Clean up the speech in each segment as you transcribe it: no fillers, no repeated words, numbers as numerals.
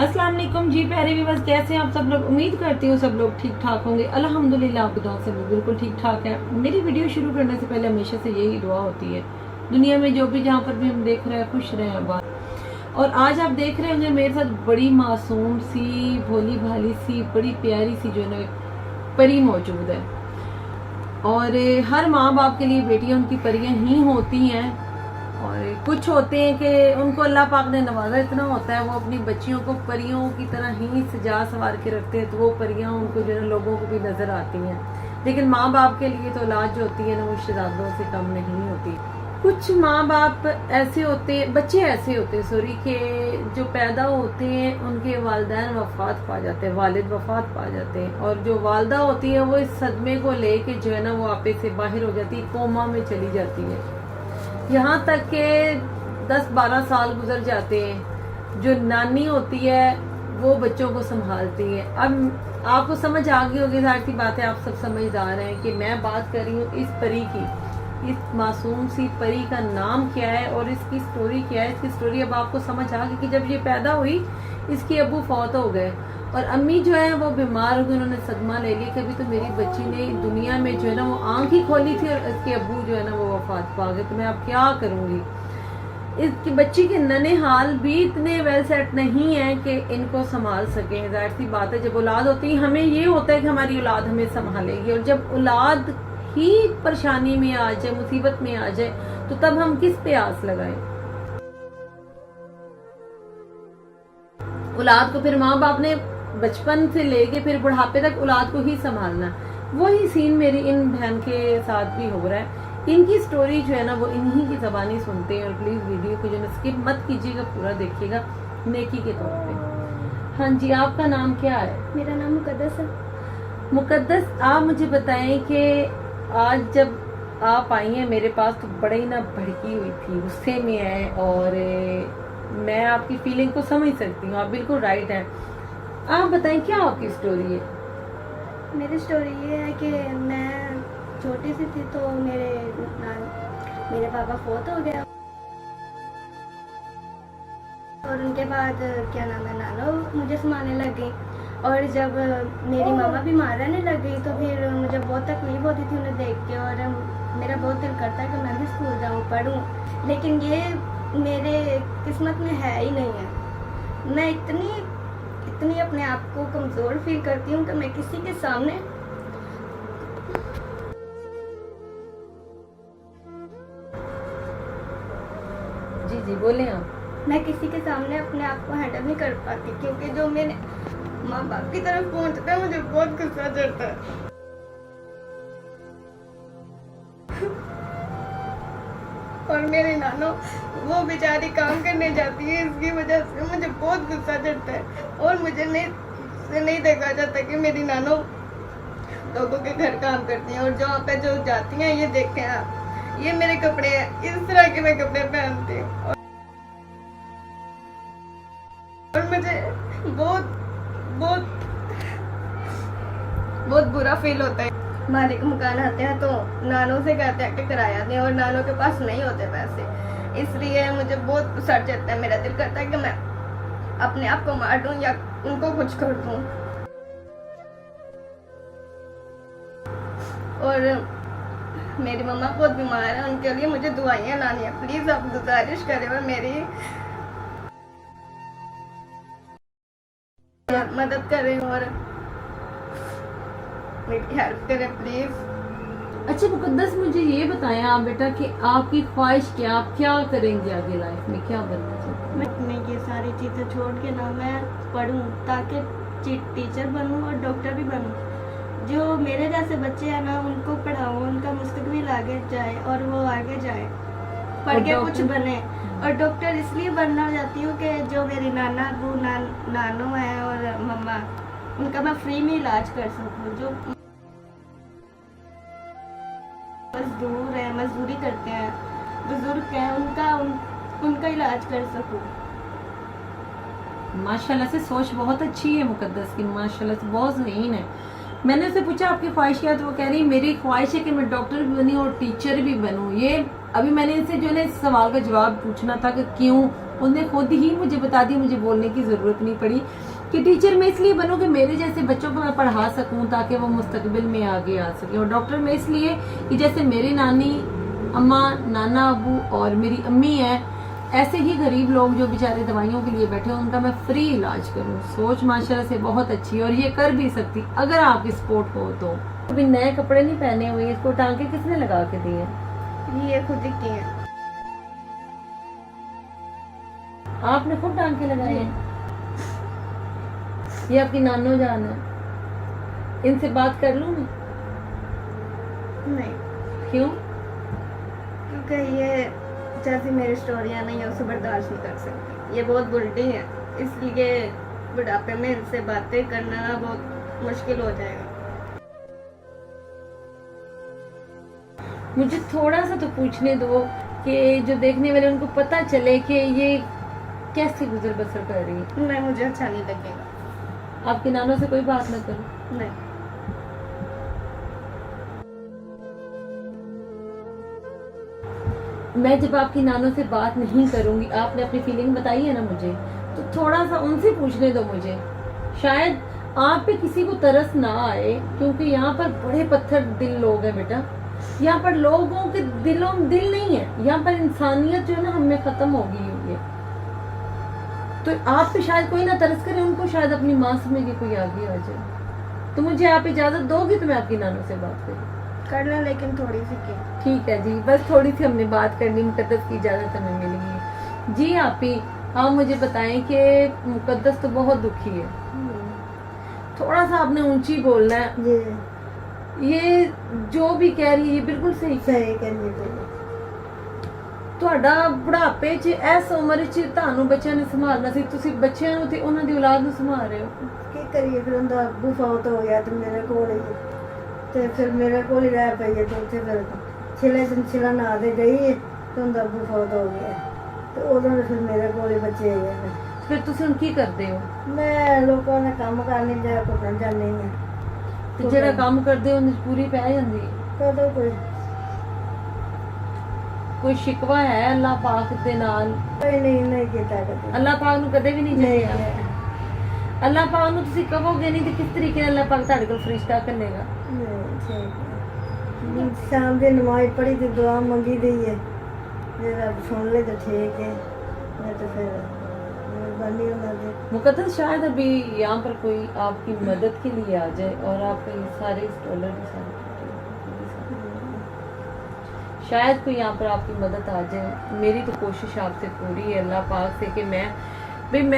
अस्सलाम वालेकुम जी, प्यारे व्यूअर्स, कैसे हैं आप सब लोग। उम्मीद करती हूँ सब लोग ठीक ठाक होंगे। अल्हम्दुलिल्लाह आपकी दुआ से बिल्कुल ठीक ठाक है। मेरी वीडियो शुरू करने से पहले हमेशा से यही दुआ होती है, दुनिया में जो भी जहाँ पर भी हम देख रहे हैं खुश रहे हैं बात। और आज आप देख रहे होंगे मेरे साथ बड़ी मासूम सी, भोली भाली सी, बड़ी प्यारी सी जो है ना परी मौजूद है। और हर माँ बाप के लिए बेटियां उनकी परियां ही होती हैं। और कुछ होते हैं कि उनको अल्लाह पाक ने नवाजा इतना होता है, वो अपनी बच्चियों को परियों की तरह ही सजा सवार के रखते हैं, तो वो परियां उनको जो है लोगों को भी नजर आती हैं। लेकिन माँ बाप के लिए तो औलाद जो होती है ना वो शहजादों से कम नहीं होती। कुछ माँ बाप ऐसे होते हैं, बच्चे ऐसे होते हैं सॉरी, के जो पैदा होते हैं उनके वालिदैन वफात पा जाते हैं, वालिद वफात पा जाते हैं। और जो वालदा होती है वो इस सदमे को लेके जो है ना वो आपे से बाहर हो जाती है, कोमा में चली जाती है। यहाँ तक के 10-12 साल गुजर जाते हैं। जो नानी होती है वो बच्चों को संभालती है। अब आपको समझ आ गई होगी, जाहिर सी बात है आप सब समझदार हैं कि मैं बात कर रही हूँ इस परी की। इस मासूम सी परी का नाम क्या है और इसकी स्टोरी क्या है। इसकी स्टोरी अब आपको समझ आ गई कि जब ये पैदा हुई इसके अब्बू फौत हो गए और अम्मी जो है वो बीमार हो गई, उन्होंने सदमा ले लिया। कभी तो मेरी बच्ची ने दुनिया में जो है ना वो आंख ही खोली थी और इसके अब्बू जो है ना वो वफात पा गए। तो मैं अब क्या करूंगी। इसकी बच्ची के नने हाल भी इतने वेल सेट नहीं है कि इनको संभाल सके। जाहिर सी बात है जब औलाद होती है हमें ये होता है कि हमारी औलाद हमें संभालेगी, और जब औलाद ही परेशानी में आ जाए, मुसीबत में आ जाए, तो तब हम किस पे आस लगाएं। औलाद को फिर माँ बाप ने बचपन से लेके फिर बुढ़ापे तक औलाद को ही संभालना। वही सीन मेरी इन बहन के साथ भी हो रहा है। इनकी स्टोरी जो है ना वो इन्हीं की जबानी सुनते हैं। और प्लीज वीडियो को जो है स्किप मत कीजिएगा, पूरा देखिएगा नेकी के तौर पे। हाँ जी, आपका नाम क्या है? मेरा नाम मुकद्दस है। मुकद्दस, आप मुझे बताएं कि आज जब आप आई हैं मेरे पास तो बड़े ही ना भड़की हुई थी, गुस्से में है। और मैं आपकी फीलिंग को समझ सकती हूँ, आप बिल्कुल राइट हैं। आप बताएं क्या आपकी स्टोरी है? मेरी स्टोरी ये है कि मैं छोटी सी थी तो मेरे पापा फौत हो गया और उनके बाद क्या नाम है नानो मुझे संभालने लग गई। और जब मेरी मामा बीमार रहने लग गई तो फिर मुझे बहुत तकलीफ होती थी उन्हें देख के, और मेरा बहुत दिल करता है कि मैं भी स्कूल जाऊँ, पढूं, लेकिन ये मेरे किस्मत में है ही नहीं है। मैं इतनी अपने आप को कमजोर फील करती हूँ कि मैं किसी के सामने जी बोले आप। मैं किसी के सामने अपने आप को हैंडल नहीं कर पाती, क्योंकि जो मेरे माँ बाप की तरफ पहुँचता है मुझे बहुत गुस्सा चढ़ता है। और मेरी नानो वो बेचारी काम करने जाती है, इसकी वजह से मुझे बहुत गुस्सा चढ़ता है। और मुझे नहीं देखा जाता कि मेरी नानो लोगों के घर काम करती हैं। और जहाँ पे जो जाती हैं ये देखते हैं आप, ये मेरे कपड़े हैं, इस तरह के मैं कपड़े पहनती हूँ। और मुझे बहुत बुरा फील होता है। मालिक मकान आते हैं तो नानों से कहते हैं कि किराया दें, और नानों के पास नहीं होते पैसे, इसलिए मुझे बहुत गुस्सा चढ़ता है। मेरा दिल करता है कि मैं अपने आप को मार दूं या उनको कुछ कर दूं। और मेरी मम्मा बहुत बीमार है, उनके लिए मुझे दुआएं लानी है। प्लीज आप गुजारिश करें और मेरी मदद करें और मेरी हेल्प करें प्लीज। अच्छा मुकद्दस, मुझे ये बताएं आप बेटा कि आपकी ख्वाहिश क्या, आप क्या करेंगे आगे लाइफ में, क्या बनना चाहते हैं? मैं अपने ये सारी चीज़ें छोड़ के ना मैं पढूं ताकि टीचर बनूं और डॉक्टर भी बनूं। जो मेरे जैसे बच्चे हैं ना उनको पढ़ाऊं, उनका मुस्तकबिल आगे जाए और वो आगे जाए, पढ़ के कुछ बने। और डॉक्टर इसलिए बनना चाहती हूँ कि जो मेरी नाना अबू नानो है और मम्मा, उनका मैं फ्री में इलाज कर सकूँ। जो मजदूर है, मजदूरी करते हैं, बुजुर्ग हैं, उनका इलाज कर सकूं। माशाल्लाह से सोच बहुत अच्छी है मुकद्दस की, माशाल्लाह से बहुत ज़हीन है। मैंने उससे पूछा आपकी ख्वाहिश क्या है, तो वो कह रही मेरी ख्वाहिश है कि मैं डॉक्टर भी बनी और टीचर भी बनूं। ये अभी मैंने इनसे जो है इस सवाल का जवाब पूछना था कि क्यों उन्होंने खुद ही मुझे बता दिया, मुझे बोलने की ज़रूरत नहीं पड़ी कि टीचर मैं इसलिए बनूं कि मेरे जैसे बच्चों को मैं पढ़ा सकूं ताकि वो मुस्तकबिल में आगे आ सके, और डॉक्टर मैं इसलिए कि जैसे मेरी नानी अम्मा, नाना, अबू और मेरी अम्मी है, ऐसे ही गरीब लोग जो बेचारे दवाइयों के लिए बैठे हैं उनका मैं फ्री इलाज करूं। सोच माशाल्लाह से बहुत अच्छी है और ये कर भी सकती अगर आपकी सपोर्ट हो तो। अभी नए कपड़े नहीं पहने हुए, इसको टांके किसने लगा के दिए? ये खुद ही की है। आपने खुद टांके लगाए हैं? ये आपकी नानो जान है, इनसे बात कर लूं मैं? नहीं, क्यों? क्योंकि ये जैसी मेरी स्टोरियाँ नहीं है उसे बर्दाश्त नहीं कर सकती, ये बहुत बुलटी है, इसलिए बुढ़ापे में इनसे बातें करना बहुत मुश्किल हो जाएगा। मुझे थोड़ा सा तो पूछने दो कि जो देखने वाले उनको पता चले कि ये कैसे गुजर बसर कर रही है। नहीं, मुझे अच्छा नहीं लगेगा। आपके नानों से कोई बात ना करो। नहीं, मैं जब आपकी नानों से बात नहीं करूंगी, आपने अपनी फीलिंग बताई है ना मुझे, तो थोड़ा सा उनसे पूछने दो मुझे, शायद आप पे किसी को तरस ना आए, क्योंकि यहाँ पर बड़े पत्थर दिल लोग हैं बेटा। यहाँ पर लोगों के दिलों में दिल नहीं है, यहाँ पर इंसानियत जो है ना हमें खत्म हो गई हुई है। तो आप पे शायद कोई ना तरस करे, उनको शायद अपनी माँ समझ के कोई आगे आ जाए। तो मुझे आप इजाजत दोगे तो मैं आपकी नानों से बात करूँ? कर लें, लेकिन थोड़ी सी की। ठीक है जी, बस थोड़ी सी हमने बात करनी, मुकद्दस की इजाजत हमें मिलेगी। जी आपी, आप मुझे बताएं कि मुकद्दस तो बहुत दुखी है, थोड़ा सा आपने ऊंची बोलना है। जी ये जो भी कह रही है ये बिल्कुल सही सही कहनी चाहिए। ਤੁਹਾਡਾ ਬੁਢਾਪੇ 'ਚ ਇਸ ਉਮਰ 'ਚ ਤੁਹਾਨੂੰ ਬੱਚਿਆਂ ਨੇ ਸੰਭਾਲਣਾ ਸੀ, ਤੁਸੀਂ ਬੱਚਿਆਂ ਨੂੰ ਤੇ ਉਹਨਾਂ ਦੀ ਔਲਾਦ ਨੂੰ ਸੰਭਾਲ ਰਹੇ ਹੋ। ਕੀ ਕਰੀਏ, ਫਿਰ ਉਹਦਾ ਅੱਬੂ ਫੌਤ ਹੋ ਗਿਆ ਤੇ ਮੇਰੇ ਕੋਲ ਹੀ, ਤੇ ਫਿਰ ਮੇਰੇ ਕੋਲ ਹੀ ਰਹਿ ਪਈ ਹੈ। ਤੇ ਉੱਥੇ ਫਿਰ ਛਿਲਾ ਨਾ ਦੇ ਗਈ ਹੈ ਤੇ ਉਹਦਾ ਅੱਬੂ ਫੌਤ ਹੋ ਗਿਆ, ਤੇ ਉਦੋਂ ਫਿਰ ਮੇਰੇ ਕੋਲ ਹੀ ਬੱਚੇ ਹੈਗੇ ਨੇ। ਫਿਰ ਤੁਸੀਂ ਹੁਣ ਕੀ ਕਰਦੇ ਹੋ? ਮੈਂ ਲੋਕਾਂ ਨੇ ਕੰਮ ਕਰਨੀ ਜਾ ਘੁੰਮਣ ਜਾਂਦੀ ਹਾਂ। ਤੇ ਜਿਹੜਾ ਕੰਮ ਕਰਦੇ ਹੋ ਉਹਦੀ ਪੂਰੀ ਪੈ ਜਾਂਦੀ ਹੈ? ਕਦੋਂ ਕੋਈ ਸ਼ਿਕਵਾ ਹੈ ਅੱਲਾਹ ਪਾਕ ਦੇ ਨਾਲ? ਕੋਈ ਨਹੀਂ ਕੀਤਾ ਕਦੇ। ਅੱਲਾਹ ਪਾਕ ਨੂੰ ਕਦੇ ਵੀ ਨਹੀਂ ਨਹੀਂ ਚਾਹਿਆ? ਅੱਲਾਹ ਪਾਕ ਨੂੰ ਤੁਸੀਂ ਕਹੋਗੇ ਨਹੀਂ ਤੇ ਕਿਸ ਤਰੀਕੇ ਨਾਲ ਅੱਲਾਹ ਪਾਕ ਤੁਹਾਡੇ ਕੋਲ ਫਰਿਸ਼ਤਾ ਕਰੇਗਾ? शाम की नमाज पढ़ी तो दुआ मंगी दी है, जे रब सुन ले तो ठीक है, नहीं तो फिर मेहरबानी उन्होंने। मुकद्दस शायद अभी यहाँ पर कोई आपकी मदद के लिए आ जाए और आपके सारे डॉलर भी सारे शायद कोई यहाँ पर आपकी मदद आ जाए। मेरी तो कोशिश आपसे पूरी है अल्लाह पाक से कि मैं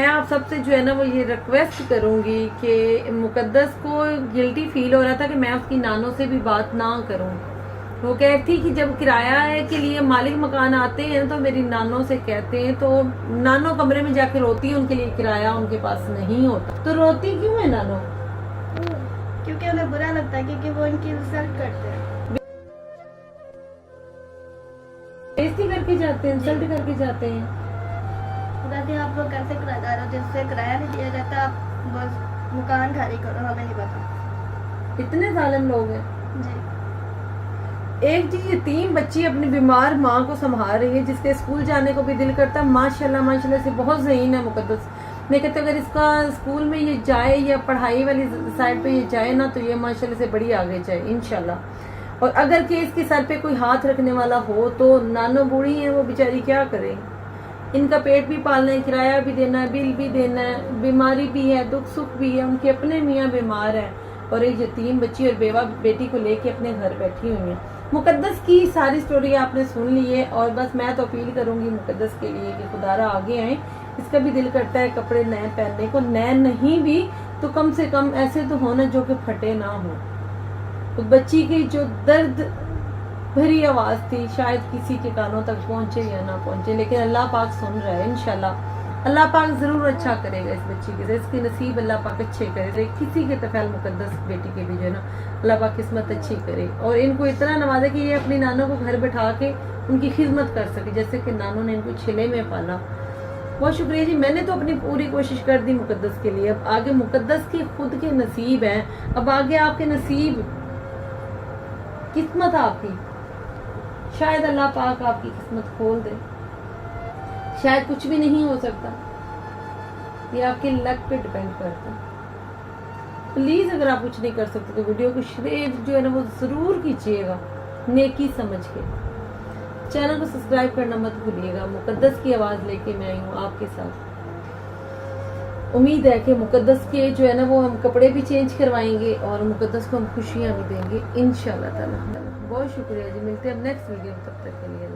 आप सबसे जो है ना वो ये रिक्वेस्ट करूँगी कि मुकद्दस को गिल्टी फील हो रहा था कि मैं उसकी नानों से भी बात ना करूँ। वो कहती थी कि जब किराया के लिए मालिक मकान आते हैं तो मेरी नानों से कहते हैं, तो नानों कमरे में जाके रोती है, उनके लिए किराया उनके पास नहीं होता। तो रोती क्यों है नानों? क्योंकि उन्हें बुरा लगता है, क्योंकि वो इनकी इंसल्ट करते हैं, बेइज्जती करके जाते हैं, इंसल्ट करके जाते हैं। कहते हैं आप लोग कैसे किराएदार हो, जिससे किराया नहीं दिया जाता, आप बस मकान खाली करो, हमें नहीं पता। इतने जालिम लोग हैं जी। एक जी यतीम बच्ची अपनी बीमार माँ को संभाल रही है, जिसके स्कूल जाने को भी दिल करता है। माशाल्लाह माशाल्लाह से बहुत ज़हीन है मुकद्दस। मैं कहती हूँ अगर इसका स्कूल में ये जाए या पढ़ाई वाली साइड पे ये जाए ना, तो ये माशाल्लाह से बड़ी आगे जाए इंशाल्लाह। और अगर कि इसके सर पे कोई हाथ रखने वाला हो तो नानो बूढ़ी है वो बेचारी क्या करे, इनका पेट भी पालना है, किराया भी देना है, बिल भी देना है, बीमारी भी है, दुख सुख भी है, उनके अपने मियाँ बीमार है और एक यतीम बच्ची और बेवा बेटी को लेके अपने घर बैठी हुई है। मुकद्दस की सारी स्टोरी आपने सुन ली है और बस मैं तो अपील करूंगी मुकद्दस के लिए कि खुदारा आगे आए। इसका भी दिल करता है कपड़े नए पहनने को, नए नहीं भी तो कम से कम ऐसे तो होना जो कि फटे ना हो। तो बच्ची की जो दर्द भरी आवाज थी शायद किसी के कानों तक पहुंचे या ना पहुंचे, लेकिन अल्लाह पाक सुन रहा है। इंशाल्लाह अल्लाह पाक जरूर अच्छा करेगा इस बच्ची के, इसके नसीब अल्लाह पाक अच्छे करे। किसी के तफैल मुकद्दस बेटी के भी जो है ना अल्लाह पाक किस्मत अच्छी करे और इनको इतना नवाजे कि ये अपनी नानों को घर बैठा के उनकी खिदमत कर सके, जैसे कि नानों ने इनको छिले में पाला। बहुत शुक्रिया जी, मैंने तो अपनी पूरी कोशिश कर दी मुकद्दस के लिए। अब आगे मुकद्दस के खुद के नसीब हैं, अब आगे आपके नसीब किस्मत आपकी, शायद अल्लाह पाक आपकी किस्मत खोल दे, शायद कुछ भी नहीं हो सकता, ये आपके लक पे डिपेंड करता है। प्लीज अगर आप कुछ नहीं कर सकते तो वीडियो को शेयर जो है ना वो जरूर कीजिएगा, नेकी समझ के। चैनल को सब्सक्राइब करना मत भूलिएगा। मुकद्दस की आवाज लेके मैं आई हूँ आपके साथ। उम्मीद है कि मुकद्दस के जो है ना वो हम कपड़े भी चेंज करवाएंगे और मुकद्दस को हम खुशियां भी देंगे इंशाल्लाह ताला। बहुत शुक्रिया जी, मिलते हैं अब नेक्स्ट वीडियो में, तब तक के लिए।